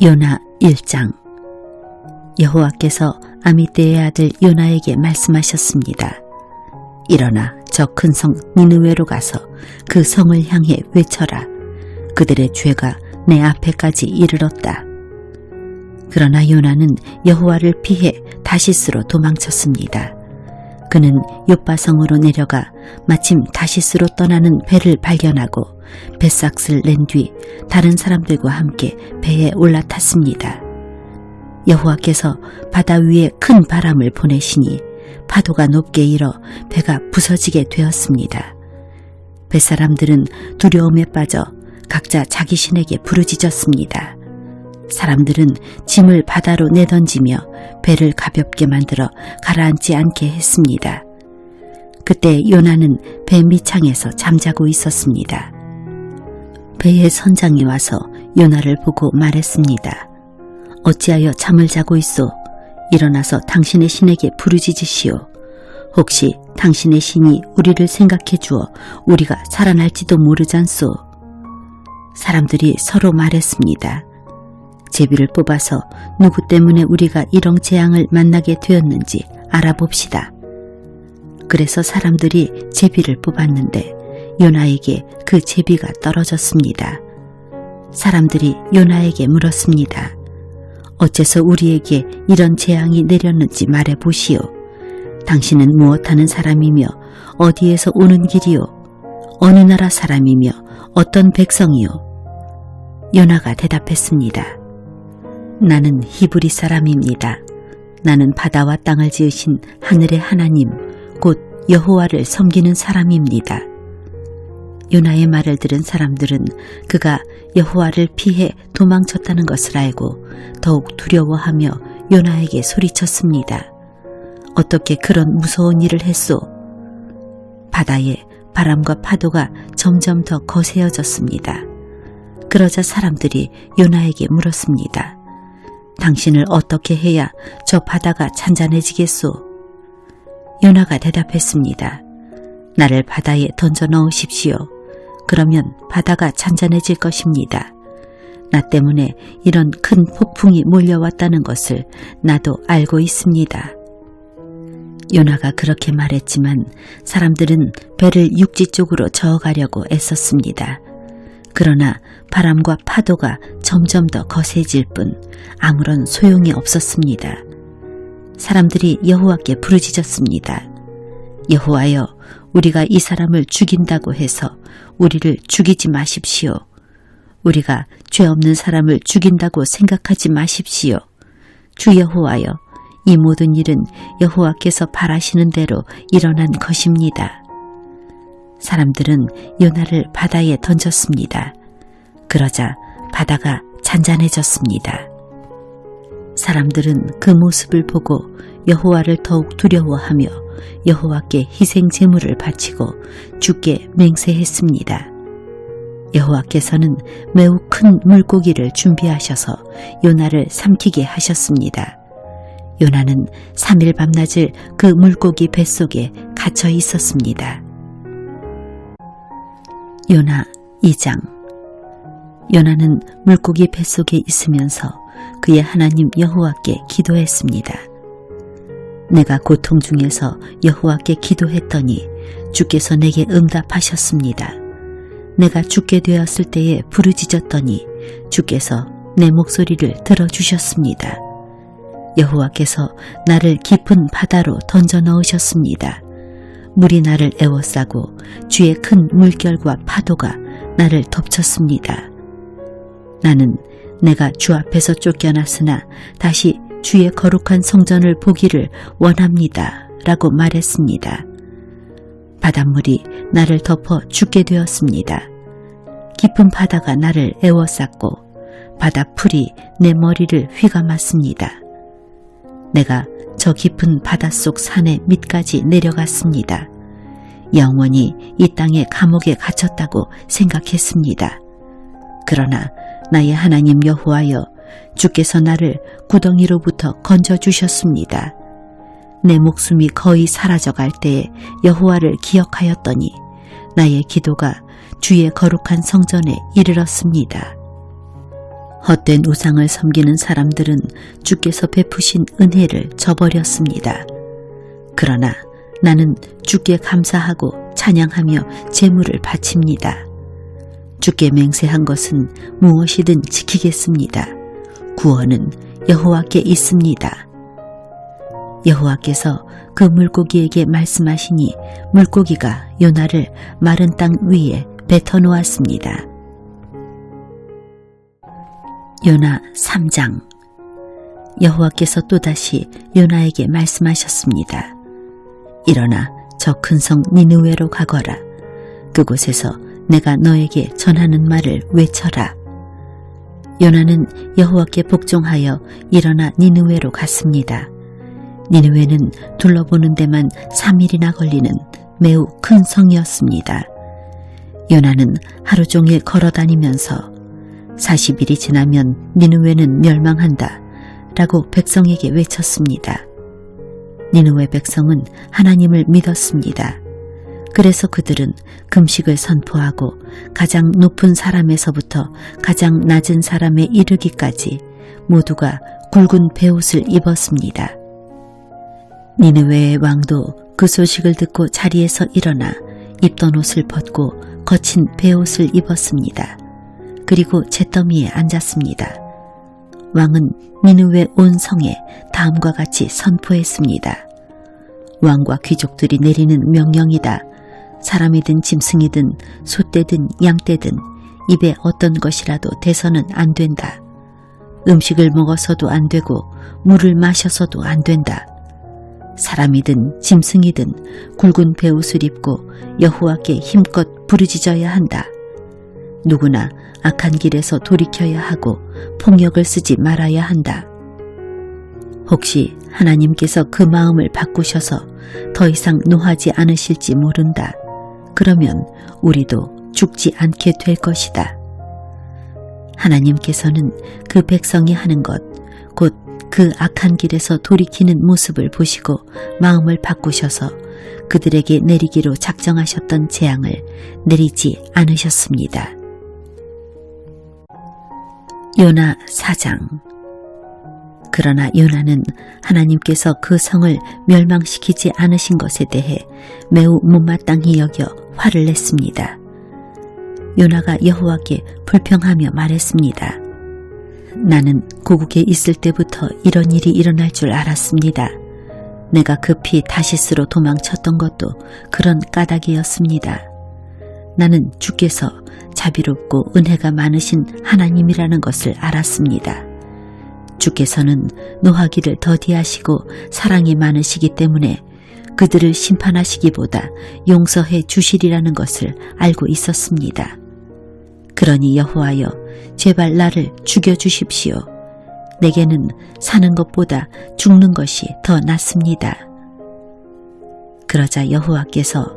요나 1장. 여호와께서 아미떼의 아들 요나에게 말씀하셨습니다. 일어나 저 큰 성 니느웨로 가서 그 성을 향해 외쳐라. 그들의 죄가 내 앞에까지 이르렀다. 그러나 요나는 여호와를 피해 다시스로 도망쳤습니다. 그는 욥바성으로 내려가 마침 다시스로 떠나는 배를 발견하고 뱃삭을 낸 뒤 다른 사람들과 함께 배에 올라탔습니다. 여호와께서 바다 위에 큰 바람을 보내시니 파도가 높게 일어 배가 부서지게 되었습니다. 뱃사람들은 두려움에 빠져 각자 자기 신에게 부르짖었습니다. 사람들은 짐을 바다로 내던지며 배를 가볍게 만들어 가라앉지 않게 했습니다. 그때 요나는 배 밑창에서 잠자고 있었습니다. 배의 선장이 와서 요나를 보고 말했습니다. 어찌하여 잠을 자고 있소? 일어나서 당신의 신에게 부르짖으시오. 혹시 당신의 신이 우리를 생각해 주어 우리가 살아날지도 모르잖소. 사람들이 서로 말했습니다. 제비를 뽑아서 누구 때문에 우리가 이런 재앙을 만나게 되었는지 알아봅시다. 그래서 사람들이 제비를 뽑았는데 요나에게 그 제비가 떨어졌습니다. 사람들이 요나에게 물었습니다. 어째서 우리에게 이런 재앙이 내렸는지 말해보시오. 당신은 무엇하는 사람이며 어디에서 오는 길이오? 어느 나라 사람이며 어떤 백성이오? 요나가 대답했습니다. 나는 히브리 사람입니다. 나는 바다와 땅을 지으신 하늘의 하나님, 곧 여호와를 섬기는 사람입니다. 요나의 말을 들은 사람들은 그가 여호와를 피해 도망쳤다는 것을 알고 더욱 두려워하며 요나에게 소리쳤습니다. 어떻게 그런 무서운 일을 했소? 바다에 바람과 파도가 점점 더 거세어졌습니다. 그러자 사람들이 요나에게 물었습니다. 당신을 어떻게 해야 저 바다가 잔잔해지겠소? 요나가 대답했습니다. 나를 바다에 던져 넣으십시오. 그러면 바다가 잔잔해질 것입니다. 나 때문에 이런 큰 폭풍이 몰려왔다는 것을 나도 알고 있습니다. 요나가 그렇게 말했지만 사람들은 배를 육지 쪽으로 저어가려고 애썼습니다. 그러나 바람과 파도가 점점 더 거세질 뿐 아무런 소용이 없었습니다. 사람들이 여호와께 부르짖었습니다. 여호와여, 우리가 이 사람을 죽인다고 해서 우리를 죽이지 마십시오. 우리가 죄 없는 사람을 죽인다고 생각하지 마십시오. 주 여호와여, 이 모든 일은 여호와께서 바라시는 대로 일어난 것입니다. 사람들은 요나를 바다에 던졌습니다. 그러자 바다가 잔잔해졌습니다. 사람들은 그 모습을 보고 여호와를 더욱 두려워하며 여호와께 희생 제물을 바치고 주께 맹세했습니다. 여호와께서는 매우 큰 물고기를 준비하셔서 요나를 삼키게 하셨습니다. 요나는 3일 밤낮을 그 물고기 뱃속에 갇혀 있었습니다. 요나 2장. 요나는 물고기 뱃속에 있으면서 그의 하나님 여호와께 기도했습니다. 내가 고통 중에서 여호와께 기도했더니 주께서 내게 응답하셨습니다. 내가 죽게 되었을 때에 부르짖었더니 주께서 내 목소리를 들어주셨습니다. 여호와께서 나를 깊은 바다로 던져 넣으셨습니다. 물이 나를 에워싸고 주의 큰 물결과 파도가 나를 덮쳤습니다. 나는 내가 주 앞에서 쫓겨났으나 다시 주의 거룩한 성전을 보기를 원합니다. 라고 말했습니다. 바닷물이 나를 덮어 죽게 되었습니다. 깊은 바다가 나를 에워쌌고 바다풀이 내 머리를 휘감았습니다. 내가 저 깊은 바닷속 산의 밑까지 내려갔습니다. 영원히 이 땅의 감옥에 갇혔다고 생각했습니다. 그러나 나의 하나님 여호와여, 주께서 나를 구덩이로부터 건져주셨습니다. 내 목숨이 거의 사라져갈 때에 여호와를 기억하였더니 나의 기도가 주의 거룩한 성전에 이르렀습니다. 헛된 우상을 섬기는 사람들은 주께서 베푸신 은혜를 저버렸습니다. 그러나 나는 주께 감사하고 찬양하며 제물을 바칩니다. 주께 맹세한 것은 무엇이든 지키겠습니다. 구원은 여호와께 있습니다. 여호와께서 그 물고기에게 말씀하시니 물고기가 요나를 마른 땅 위에 뱉어 놓았습니다. 요나 3장. 여호와께서 또다시 요나에게 말씀하셨습니다. 일어나 저 큰 성 니느웨로 가거라. 그곳에서 내가 너에게 전하는 말을 외쳐라. 요나는 여호와께 복종하여 일어나 니느웨로 갔습니다. 니느웨는 둘러보는 데만 3일이나 걸리는 매우 큰 성이었습니다. 요나는 하루 종일 걸어다니면서 40일이 지나면 니느웨는 멸망한다 라고 백성에게 외쳤습니다. 니느웨 백성은 하나님을 믿었습니다. 그래서 그들은 금식을 선포하고 가장 높은 사람에서부터 가장 낮은 사람에 이르기까지 모두가 굵은 베옷을 입었습니다. 니느웨의 왕도 그 소식을 듣고 자리에서 일어나 입던 옷을 벗고 거친 베옷을 입었습니다. 그리고 잿더미에 앉았습니다. 왕은 니느웨 온 성에 다음과 같이 선포했습니다. 왕과 귀족들이 내리는 명령이다. 사람이든 짐승이든 소떼든 양떼든 입에 어떤 것이라도 대서는 안 된다. 음식을 먹어서도 안 되고 물을 마셔서도 안 된다. 사람이든 짐승이든 굵은 베옷을 입고 여호와께 힘껏 부르짖어야 한다. 누구나 악한 길에서 돌이켜야 하고 폭력을 쓰지 말아야 한다. 혹시 하나님께서 그 마음을 바꾸셔서 더 이상 노하지 않으실지 모른다. 그러면 우리도 죽지 않게 될 것이다. 하나님께서는 그 백성이 하는 것, 곧 그 악한 길에서 돌이키는 모습을 보시고 마음을 바꾸셔서 그들에게 내리기로 작정하셨던 재앙을 내리지 않으셨습니다. 요나 4장. 그러나 요나는 하나님께서 그 성을 멸망시키지 않으신 것에 대해 매우 못마땅히 여겨 화를 냈습니다. 요나가 여호와께 불평하며 말했습니다. 나는 고국에 있을 때부터 이런 일이 일어날 줄 알았습니다. 내가 급히 다시스로 도망쳤던 것도 그런 까닭이었습니다. 나는 주께서 자비롭고 은혜가 많으신 하나님이라는 것을 알았습니다. 주께서는 노하기를 더디하시고 사랑이 많으시기 때문에 그들을 심판하시기보다 용서해 주시리라는 것을 알고 있었습니다. 그러니 여호와여, 제발 나를 죽여주십시오. 내게는 사는 것보다 죽는 것이 더 낫습니다. 그러자 여호와께서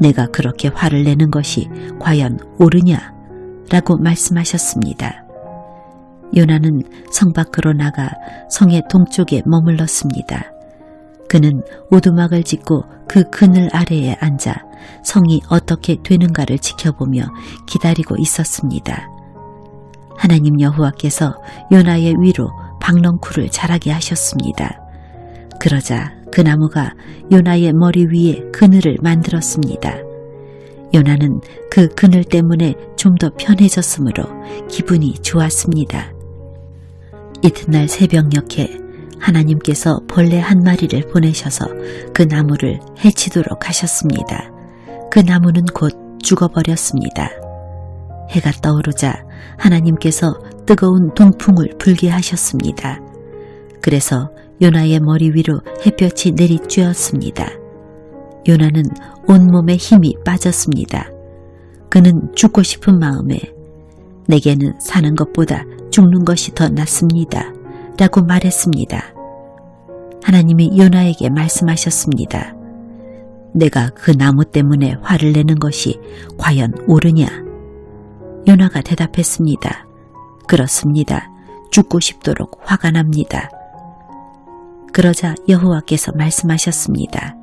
내가 그렇게 화를 내는 것이 과연 옳으냐? 라고 말씀하셨습니다. 요나는 성 밖으로 나가 성의 동쪽에 머물렀습니다. 그는 오두막을 짓고 그 그늘 아래에 앉아 성이 어떻게 되는가를 지켜보며 기다리고 있었습니다. 하나님 여호와께서 요나의 위로 박넝쿨을 자라게 하셨습니다. 그러자 그 나무가 요나의 머리 위에 그늘을 만들었습니다. 요나는 그 그늘 때문에 좀 더 편해졌으므로 기분이 좋았습니다. 이튿날 새벽녘에 하나님께서 벌레 한 마리를 보내셔서 그 나무를 해치도록 하셨습니다. 그 나무는 곧 죽어버렸습니다. 해가 떠오르자 하나님께서 뜨거운 동풍을 불게 하셨습니다. 그래서 요나의 머리 위로 햇볕이 내리쬐었습니다. 요나는 온몸에 힘이 빠졌습니다. 그는 죽고 싶은 마음에 내게는 사는 것보다 죽는 것이 더 낫습니다. 라고 말했습니다. 하나님이 요나에게 말씀하셨습니다. 내가 그 나무 때문에 화를 내는 것이 과연 옳으냐? 요나가 대답했습니다. 그렇습니다. 죽고 싶도록 화가 납니다. 그러자 여호와께서 말씀하셨습니다.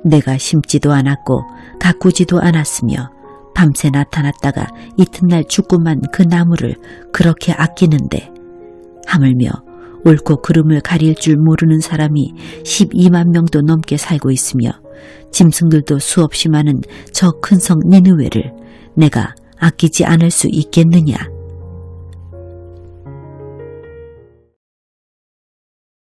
내가 심지도 않았고 가꾸지도 않았으며 밤새 나타났다가 이튿날 죽고만 그 나무를 그렇게 아끼는데 하물며 옳고 그름을 가릴 줄 모르는 사람이 12만 명도 넘게 살고 있으며 짐승들도 수없이 많은 저 큰 성 니느웨를 내가 아끼지 않을 수 있겠느냐.